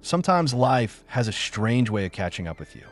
Sometimes life has a strange way of catching up with you.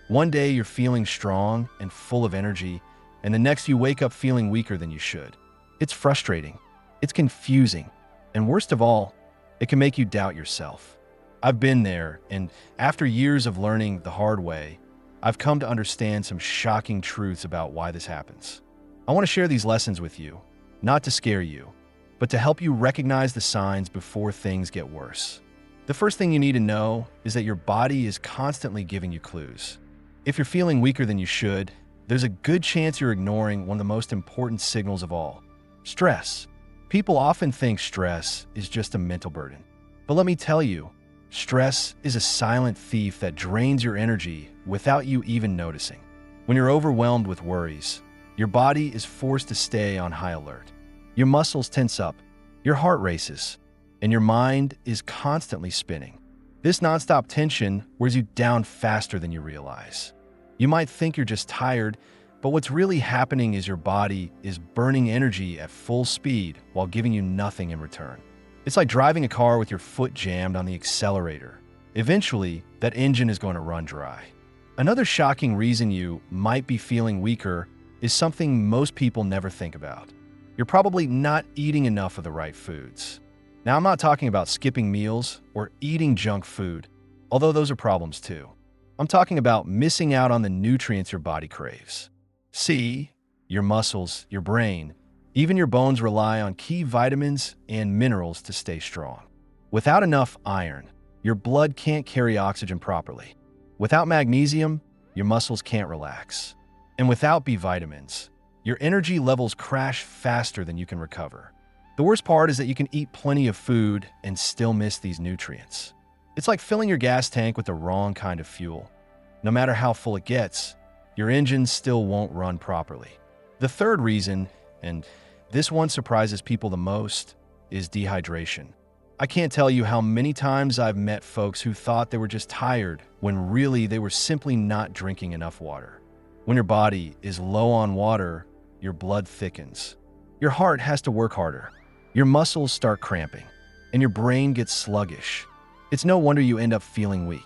One day you're feeling strong and full of energy, and the next you wake up feeling weaker than you should. It's frustrating, it's confusing, and worst of all, it can make you doubt yourself. I've been there, and after years of learning the hard way, I've come to understand some shocking truths about why this happens. I want to share these lessons with you, not to scare you, but to help you recognize the signs before things get worse. The first thing you need to know is that your body is constantly giving you clues. If you're feeling weaker than you should, there's a good chance you're ignoring one of the most important signals of all: stress. People often think stress is just a mental burden. But let me tell you, stress is a silent thief that drains your energy without you even noticing. When you're overwhelmed with worries, your body is forced to stay on high alert. Your muscles tense up, your heart races, and your mind is constantly spinning. This nonstop tension wears you down faster than you realize. You might think you're just tired, but what's really happening is your body is burning energy at full speed while giving you nothing in return. It's like driving a car with your foot jammed on the accelerator. Eventually, that engine is going to run dry. Another shocking reason you might be feeling weaker is something most people never think about. You're probably not eating enough of the right foods. Now, I'm not talking about skipping meals or eating junk food, although those are problems too. I'm talking about missing out on the nutrients your body craves. See, your muscles, your brain, even your bones rely on key vitamins and minerals to stay strong. Without enough iron, your blood can't carry oxygen properly. Without magnesium, your muscles can't relax. And without B vitamins, your energy levels crash faster than you can recover. The worst part is that you can eat plenty of food and still miss these nutrients. It's like filling your gas tank with the wrong kind of fuel. No matter how full it gets, your engine still won't run properly. The third reason, and this one surprises people the most, is dehydration. I can't tell you how many times I've met folks who thought they were just tired when really they were simply not drinking enough water. When your body is low on water, your blood thickens. Your heart has to work harder. Your muscles start cramping, and your brain gets sluggish. It's no wonder you end up feeling weak.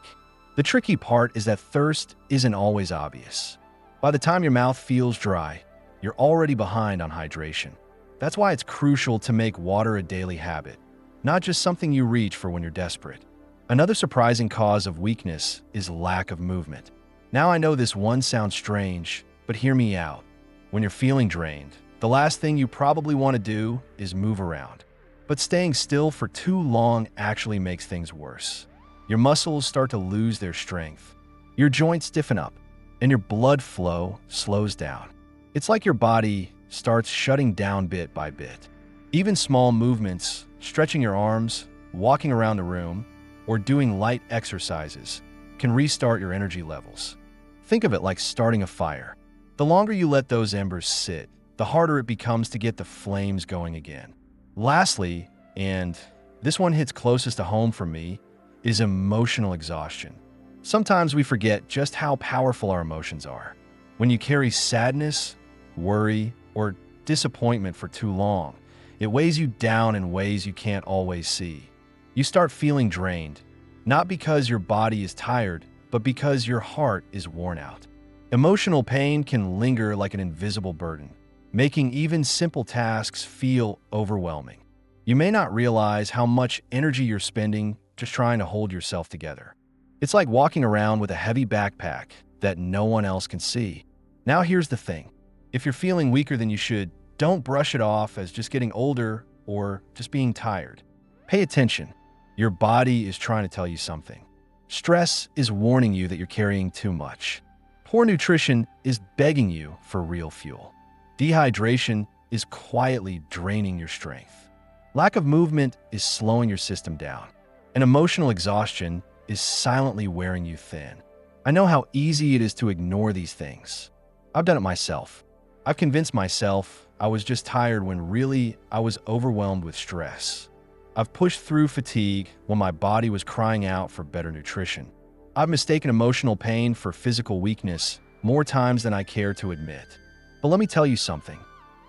The tricky part is that thirst isn't always obvious. By the time your mouth feels dry, you're already behind on hydration. That's why it's crucial to make water a daily habit, not just something you reach for when you're desperate. Another surprising cause of weakness is lack of movement. Now, I know this one sounds strange, but hear me out. When you're feeling drained, the last thing you probably want to do is move around. But staying still for too long actually makes things worse. Your muscles start to lose their strength. Your joints stiffen up, and your blood flow slows down. It's like your body starts shutting down bit by bit. Even small movements, stretching your arms, walking around the room, or doing light exercises can restart your energy levels. Think of it like starting a fire. The longer you let those embers sit, the harder it becomes to get the flames going again. Lastly, and this one hits closest to home for me, is emotional exhaustion. Sometimes we forget just how powerful our emotions are. When you carry sadness, worry, or disappointment for too long, it weighs you down in ways you can't always see. You start feeling drained, not because your body is tired, but because your heart is worn out. Emotional pain can linger like an invisible burden, making even simple tasks feel overwhelming. You may not realize how much energy you're spending just trying to hold yourself together. It's like walking around with a heavy backpack that no one else can see. Now, here's the thing. If you're feeling weaker than you should, don't brush it off as just getting older or just being tired. Pay attention. Your body is trying to tell you something. Stress is warning you that you're carrying too much. Poor nutrition is begging you for real fuel. Dehydration is quietly draining your strength. Lack of movement is slowing your system down. And emotional exhaustion is silently wearing you thin. I know how easy it is to ignore these things. I've done it myself. I've convinced myself I was just tired when really I was overwhelmed with stress. I've pushed through fatigue when my body was crying out for better nutrition. I've mistaken emotional pain for physical weakness more times than I care to admit. But let me tell you something.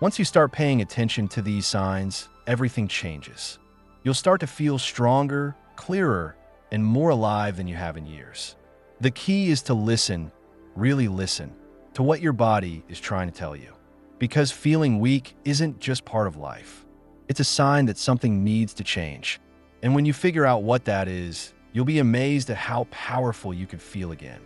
Once you start paying attention to these signs, everything changes. You'll start to feel stronger, clearer, and more alive than you have in years. The key is to listen, really listen, to what your body is trying to tell you. Because feeling weak isn't just part of life. It's a sign that something needs to change. And when you figure out what that is, you'll be amazed at how powerful you could feel again.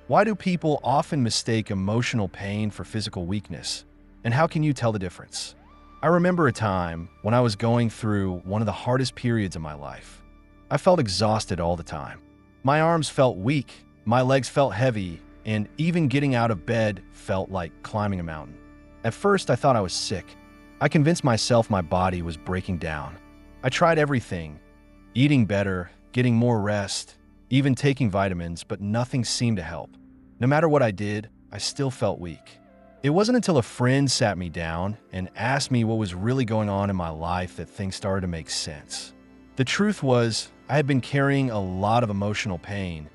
Why do people often mistake emotional pain for physical weakness? And how can you tell the difference? I remember a time when I was going through one of the hardest periods of my life. I felt exhausted all the time. My arms felt weak, my legs felt heavy, and even getting out of bed felt like climbing a mountain. At first, I thought I was sick. I convinced myself my body was breaking down. I tried everything, eating better, getting more rest, even taking vitamins, but nothing seemed to help. No matter what I did, I still felt weak. It wasn't until a friend sat me down and asked me what was really going on in my life that things started to make sense. The truth was, I had been carrying a lot of emotional pain,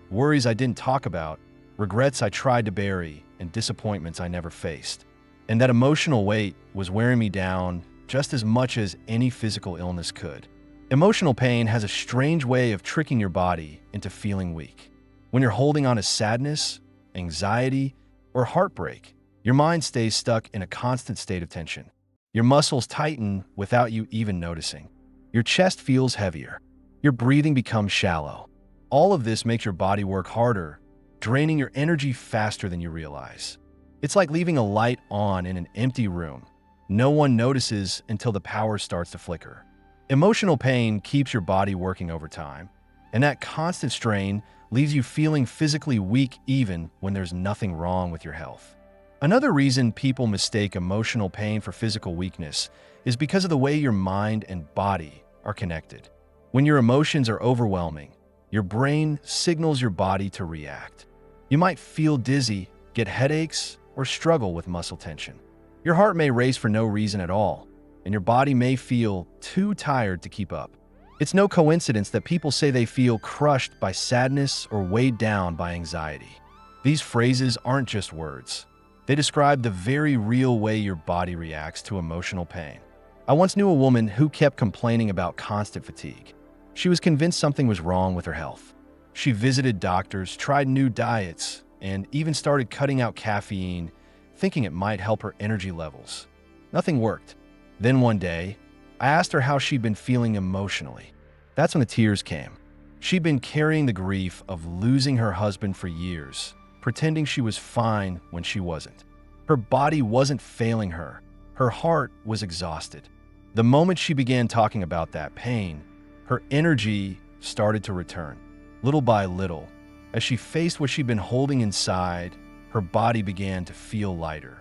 worries I didn't talk about, regrets I tried to bury, and disappointments I never faced. And that emotional weight was wearing me down just as much as any physical illness could. Emotional pain has a strange way of tricking your body into feeling weak. When you're holding on to sadness, anxiety, or heartbreak, your mind stays stuck in a constant state of tension. Your muscles tighten without you even noticing. Your chest feels heavier. Your breathing becomes shallow. All of this makes your body work harder, draining your energy faster than you realize. It's like leaving a light on in an empty room. No one notices until the power starts to flicker. Emotional pain keeps your body working overtime, and that constant strain leaves you feeling physically weak even when there's nothing wrong with your health. Another reason people mistake emotional pain for physical weakness is because of the way your mind and body are connected. When your emotions are overwhelming, your brain signals your body to react. You might feel dizzy, get headaches, or struggle with muscle tension. Your heart may race for no reason at all, and your body may feel too tired to keep up. It's no coincidence that people say they feel crushed by sadness or weighed down by anxiety. These phrases aren't just words. They describe the very real way your body reacts to emotional pain. I once knew a woman who kept complaining about constant fatigue. She was convinced something was wrong with her health. She visited doctors, tried new diets, and even started cutting out caffeine, thinking it might help her energy levels. Nothing worked. Then one day, I asked her how she'd been feeling emotionally. That's when the tears came. She'd been carrying the grief of losing her husband for years, pretending she was fine when she wasn't. Her body wasn't failing her. Her heart was exhausted. The moment she began talking about that pain, her energy started to return. Little by little, as she faced what she'd been holding inside, her body began to feel lighter.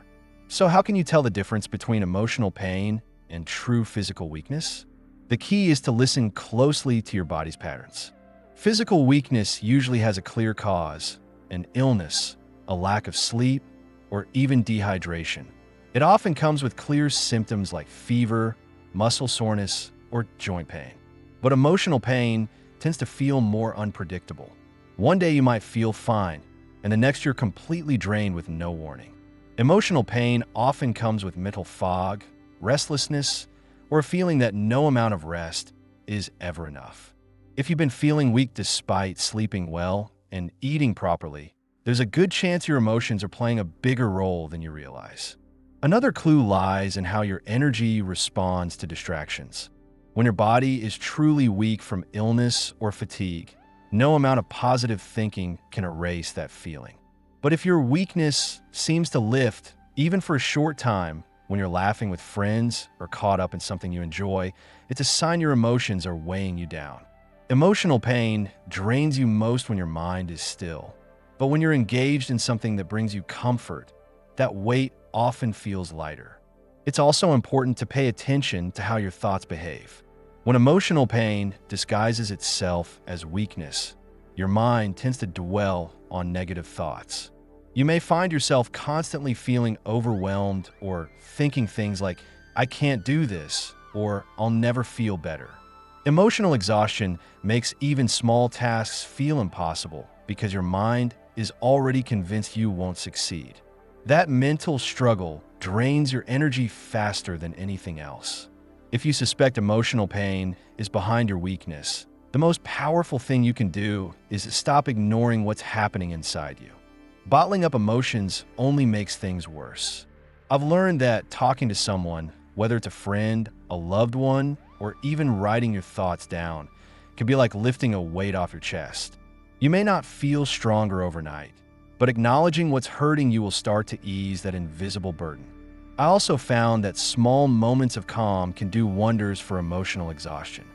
So how can you tell the difference between emotional pain and true physical weakness? The key is to listen closely to your body's patterns. Physical weakness usually has a clear cause: an illness, a lack of sleep, or even dehydration. It often comes with clear symptoms like fever, muscle soreness, or joint pain. But emotional pain tends to feel more unpredictable. One day you might feel fine, and the next you're completely drained with no warning. Emotional pain often comes with mental fog, restlessness, or a feeling that no amount of rest is ever enough. If you've been feeling weak despite sleeping well and eating properly, there's a good chance your emotions are playing a bigger role than you realize. Another clue lies in how your energy responds to distractions. When your body is truly weak from illness or fatigue, no amount of positive thinking can erase that feeling. But if your weakness seems to lift, even for a short time, when you're laughing with friends or caught up in something you enjoy, it's a sign your emotions are weighing you down. Emotional pain drains you most when your mind is still. But when you're engaged in something that brings you comfort, that weight often feels lighter. It's also important to pay attention to how your thoughts behave. When emotional pain disguises itself as weakness, your mind tends to dwell on negative thoughts. You may find yourself constantly feeling overwhelmed or thinking things like, "I can't do this," or "I'll never feel better." Emotional exhaustion makes even small tasks feel impossible because your mind is already convinced you won't succeed. That mental struggle drains your energy faster than anything else. If you suspect emotional pain is behind your weakness, The most powerful thing you can do is stop ignoring what's happening inside you. Bottling up emotions only makes things worse. I've learned that talking to someone, whether it's a friend, a loved one, or even writing your thoughts down, can be like lifting a weight off your chest. You may not feel stronger overnight, but acknowledging what's hurting you will start to ease that invisible burden. I also found that small moments of calm can do wonders for emotional exhaustion.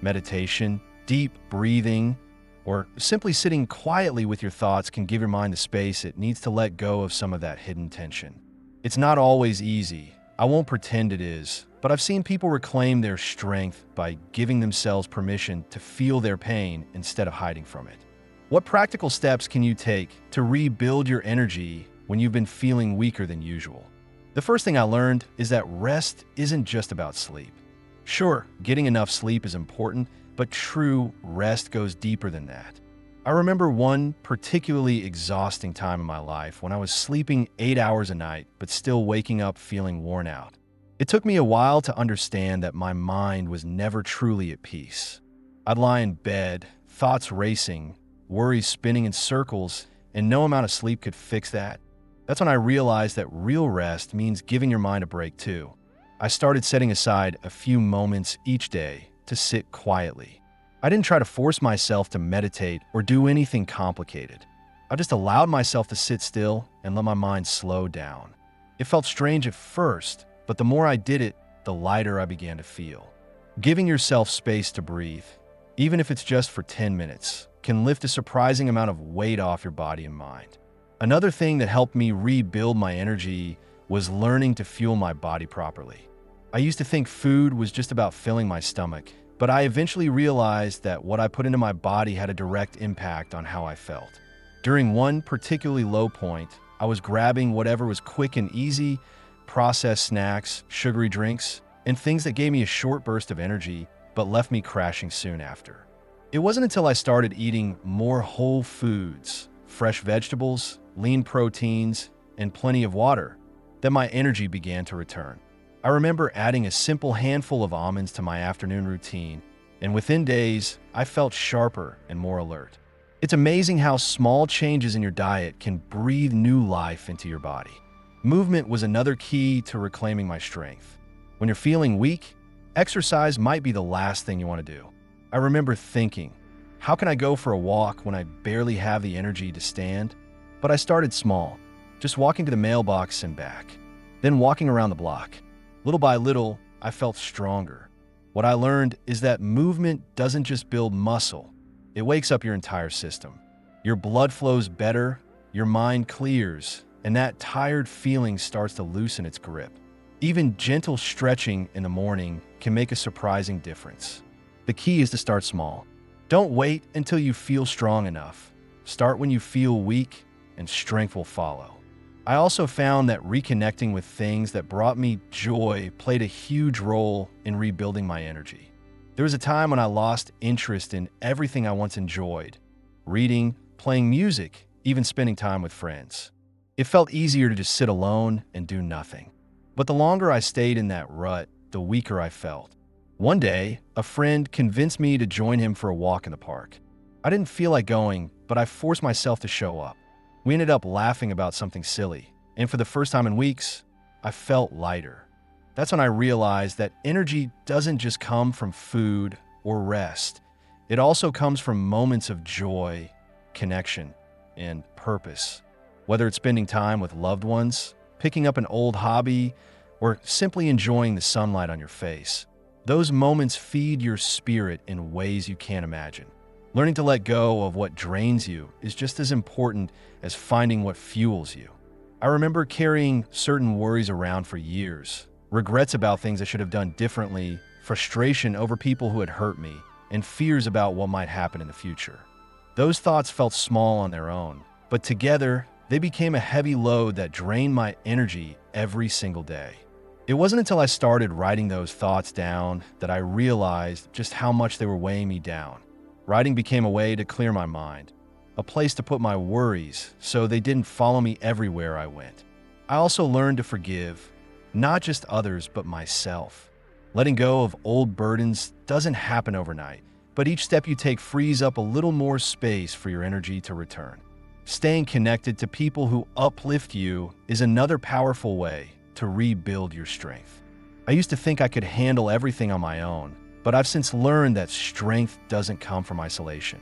Meditation, deep breathing, or simply sitting quietly with your thoughts can give your mind the space it needs to let go of some of that hidden tension. It's not always easy. I won't pretend it is, but I've seen people reclaim their strength by giving themselves permission to feel their pain instead of hiding from it. What practical steps can you take to rebuild your energy when you've been feeling weaker than usual? The first thing I learned is that rest isn't just about sleep. Sure, getting enough sleep is important, but true rest goes deeper than that. I remember one particularly exhausting time in my life when I was sleeping 8 hours a night, but still waking up feeling worn out. It took me a while to understand that my mind was never truly at peace. I'd lie in bed, thoughts racing, worries spinning in circles, and no amount of sleep could fix that. That's when I realized that real rest means giving your mind a break too. I started setting aside a few moments each day to sit quietly. I didn't try to force myself to meditate or do anything complicated. I just allowed myself to sit still and let my mind slow down. It felt strange at first, but the more I did it, the lighter I began to feel. Giving yourself space to breathe, even if it's just for 10 minutes, can lift a surprising amount of weight off your body and mind. Another thing that helped me rebuild my energy was learning to fuel my body properly. I used to think food was just about filling my stomach, but I eventually realized that what I put into my body had a direct impact on how I felt. During one particularly low point, I was grabbing whatever was quick and easy, processed snacks, sugary drinks, and things that gave me a short burst of energy, but left me crashing soon after. It wasn't until I started eating more whole foods, fresh vegetables, lean proteins, and plenty of water that my energy began to return. I remember adding a simple handful of almonds to my afternoon routine, and within days, I felt sharper and more alert. It's amazing how small changes in your diet can breathe new life into your body. Movement was another key to reclaiming my strength. When you're feeling weak, exercise might be the last thing you want to do. I remember thinking, how can I go for a walk when I barely have the energy to stand? But I started small, just walking to the mailbox and back, then walking around the block. Little by little, I felt stronger. What I learned is that movement doesn't just build muscle, it wakes up your entire system. Your blood flows better, your mind clears, and that tired feeling starts to loosen its grip. Even gentle stretching in the morning can make a surprising difference. The key is to start small. Don't wait until you feel strong enough. Start when you feel weak, and strength will follow. I also found that reconnecting with things that brought me joy played a huge role in rebuilding my energy. There was a time when I lost interest in everything I once enjoyed: reading, playing music, even spending time with friends. It felt easier to just sit alone and do nothing. But the longer I stayed in that rut, the weaker I felt. One day, a friend convinced me to join him for a walk in the park. I didn't feel like going, but I forced myself to show up. We ended up laughing about something silly, and for the first time in weeks, I felt lighter. That's when I realized that energy doesn't just come from food or rest. It also comes from moments of joy, connection, and purpose. Whether it's spending time with loved ones, picking up an old hobby, or simply enjoying the sunlight on your face, those moments feed your spirit in ways you can't imagine. Learning to let go of what drains you is just as important as finding what fuels you. I remember carrying certain worries around for years, regrets about things I should have done differently, frustration over people who had hurt me, and fears about what might happen in the future. Those thoughts felt small on their own, but together, they became a heavy load that drained my energy every single day. It wasn't until I started writing those thoughts down that I realized just how much they were weighing me down. Writing became a way to clear my mind, a place to put my worries so they didn't follow me everywhere I went. I also learned to forgive, not just others, but myself. Letting go of old burdens doesn't happen overnight, but each step you take frees up a little more space for your energy to return. Staying connected to people who uplift you is another powerful way to rebuild your strength. I used to think I could handle everything on my own, but I've since learned that strength doesn't come from isolation.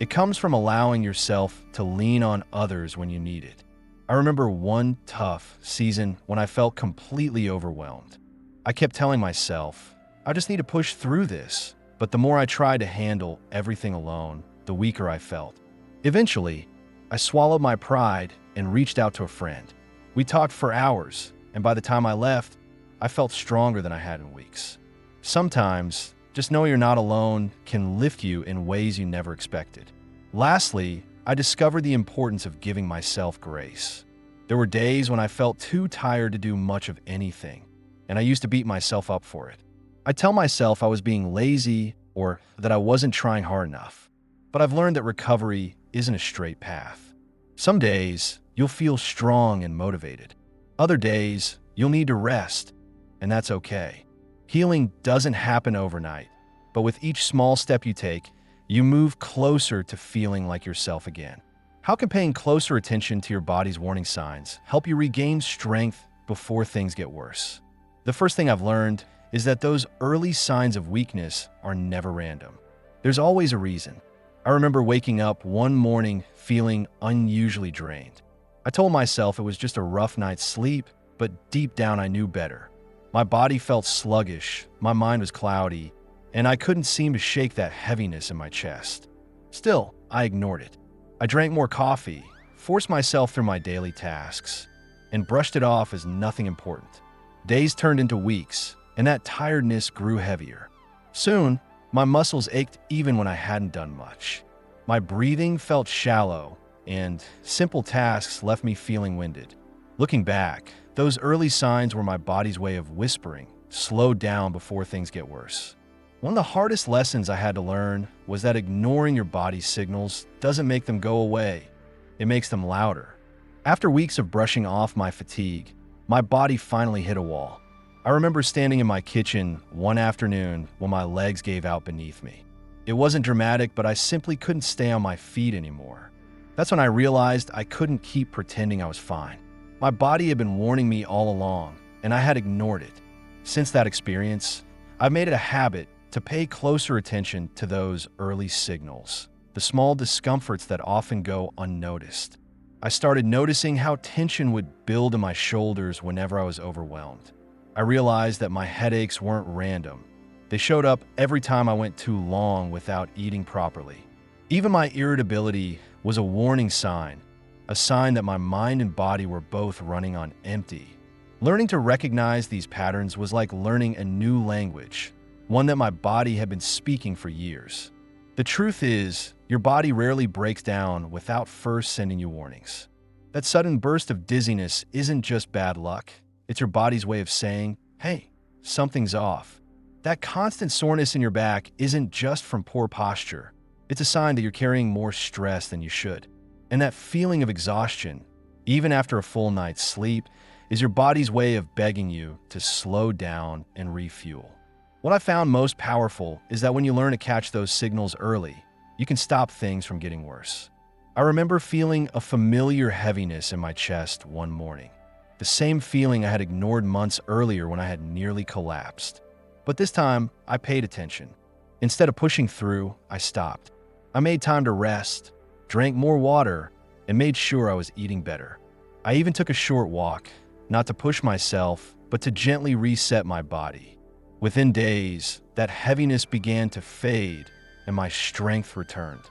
It comes from allowing yourself to lean on others when you need it. I remember one tough season when I felt completely overwhelmed. I kept telling myself, I just need to push through this. But the more I tried to handle everything alone, the weaker I felt. Eventually, I swallowed my pride and reached out to a friend. We talked for hours, and by the time I left, I felt stronger than I had in weeks. Sometimes, just knowing you're not alone can lift you in ways you never expected. Lastly, I discovered the importance of giving myself grace. There were days when I felt too tired to do much of anything, and I used to beat myself up for it. I'd tell myself I was being lazy or that I wasn't trying hard enough. But I've learned that recovery isn't a straight path. Some days, you'll feel strong and motivated. Other days, you'll need to rest, and that's okay. Healing doesn't happen overnight, but with each small step you take, you move closer to feeling like yourself again. How can paying closer attention to your body's warning signs help you regain strength before things get worse? The first thing I've learned is that those early signs of weakness are never random. There's always a reason. I remember waking up one morning feeling unusually drained. I told myself it was just a rough night's sleep, but deep down I knew better. My body felt sluggish, my mind was cloudy, and I couldn't seem to shake that heaviness in my chest. Still, I ignored it. I drank more coffee, forced myself through my daily tasks, and brushed it off as nothing important. Days turned into weeks, and that tiredness grew heavier. Soon, my muscles ached even when I hadn't done much. My breathing felt shallow, and simple tasks left me feeling winded. Looking back, those early signs were my body's way of whispering, slow down before things get worse. One of the hardest lessons I had to learn was that ignoring your body's signals doesn't make them go away. It makes them louder. After weeks of brushing off my fatigue, my body finally hit a wall. I remember standing in my kitchen one afternoon when my legs gave out beneath me. It wasn't dramatic, but I simply couldn't stay on my feet anymore. That's when I realized I couldn't keep pretending I was fine. My body had been warning me all along, and I had ignored it. Since that experience, I've made it a habit to pay closer attention to those early signals, the small discomforts that often go unnoticed. I started noticing how tension would build in my shoulders whenever I was overwhelmed. I realized that my headaches weren't random. They showed up every time I went too long without eating properly. Even my irritability was a warning sign, a sign that my mind and body were both running on empty. Learning to recognize these patterns was like learning a new language, one that my body had been speaking for years. The truth is, your body rarely breaks down without first sending you warnings. That sudden burst of dizziness isn't just bad luck. It's your body's way of saying, hey, something's off. That constant soreness in your back isn't just from poor posture. It's a sign that you're carrying more stress than you should. And that feeling of exhaustion, even after a full night's sleep, is your body's way of begging you to slow down and refuel. What I found most powerful is that when you learn to catch those signals early, you can stop things from getting worse. I remember feeling a familiar heaviness in my chest one morning. The same feeling I had ignored months earlier when I had nearly collapsed. But this time, I paid attention. Instead of pushing through, I stopped. I made time to rest, drank more water, and made sure I was eating better. I even took a short walk, not to push myself, but to gently reset my body. Within days, that heaviness began to fade and my strength returned.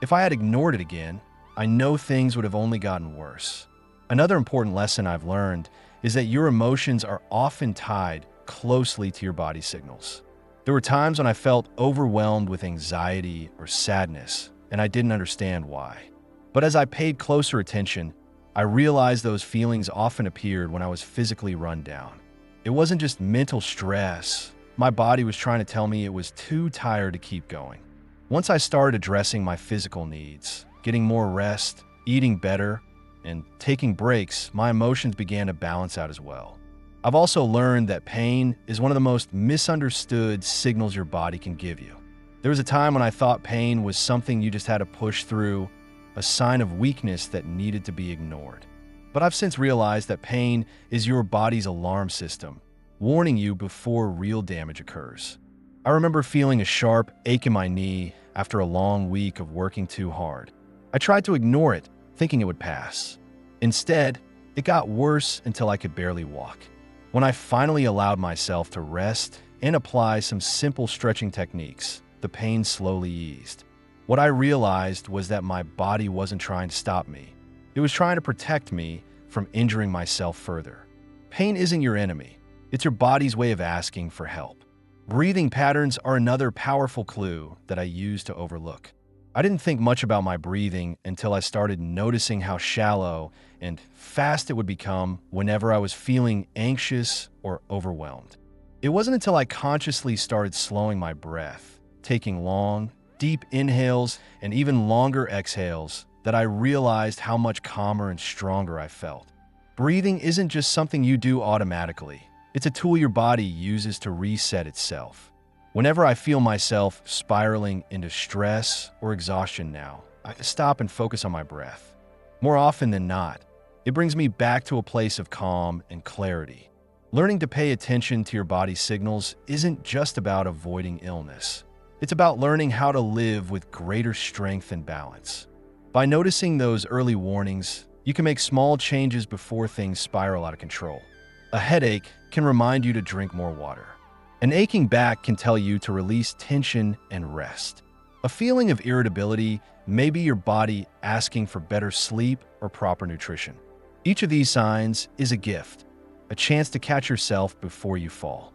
If I had ignored it again, I know things would have only gotten worse. Another important lesson I've learned is that your emotions are often tied closely to your body signals. There were times when I felt overwhelmed with anxiety or sadness, and I didn't understand why. But as I paid closer attention, I realized those feelings often appeared when I was physically run down. It wasn't just mental stress. My body was trying to tell me it was too tired to keep going. Once I started addressing my physical needs, getting more rest, eating better, and taking breaks, my emotions began to balance out as well. I've also learned that pain is one of the most misunderstood signals your body can give you. There was a time when I thought pain was something you just had to push through, a sign of weakness that needed to be ignored. But I've since realized that pain is your body's alarm system, warning you before real damage occurs. I remember feeling a sharp ache in my knee after a long week of working too hard. I tried to ignore it, thinking it would pass. Instead, it got worse until I could barely walk. When I finally allowed myself to rest and apply some simple stretching techniques, the pain slowly eased. What I realized was that my body wasn't trying to stop me. It was trying to protect me from injuring myself further. Pain isn't your enemy. It's your body's way of asking for help. Breathing patterns are another powerful clue that I use to overlook. I didn't think much about my breathing until I started noticing how shallow and fast it would become whenever I was feeling anxious or overwhelmed. It wasn't until I consciously started slowing my breath, taking long, deep inhales and even longer exhales, that I realized how much calmer and stronger I felt. Breathing isn't just something you do automatically. It's a tool your body uses to reset itself. Whenever I feel myself spiraling into stress or exhaustion now, I stop and focus on my breath. More often than not, it brings me back to a place of calm and clarity. Learning to pay attention to your body's signals isn't just about avoiding illness. It's about learning how to live with greater strength and balance. By noticing those early warnings, you can make small changes before things spiral out of control. A headache can remind you to drink more water. An aching back can tell you to release tension and rest. A feeling of irritability may be your body asking for better sleep or proper nutrition. Each of these signs is a gift, a chance to catch yourself before you fall.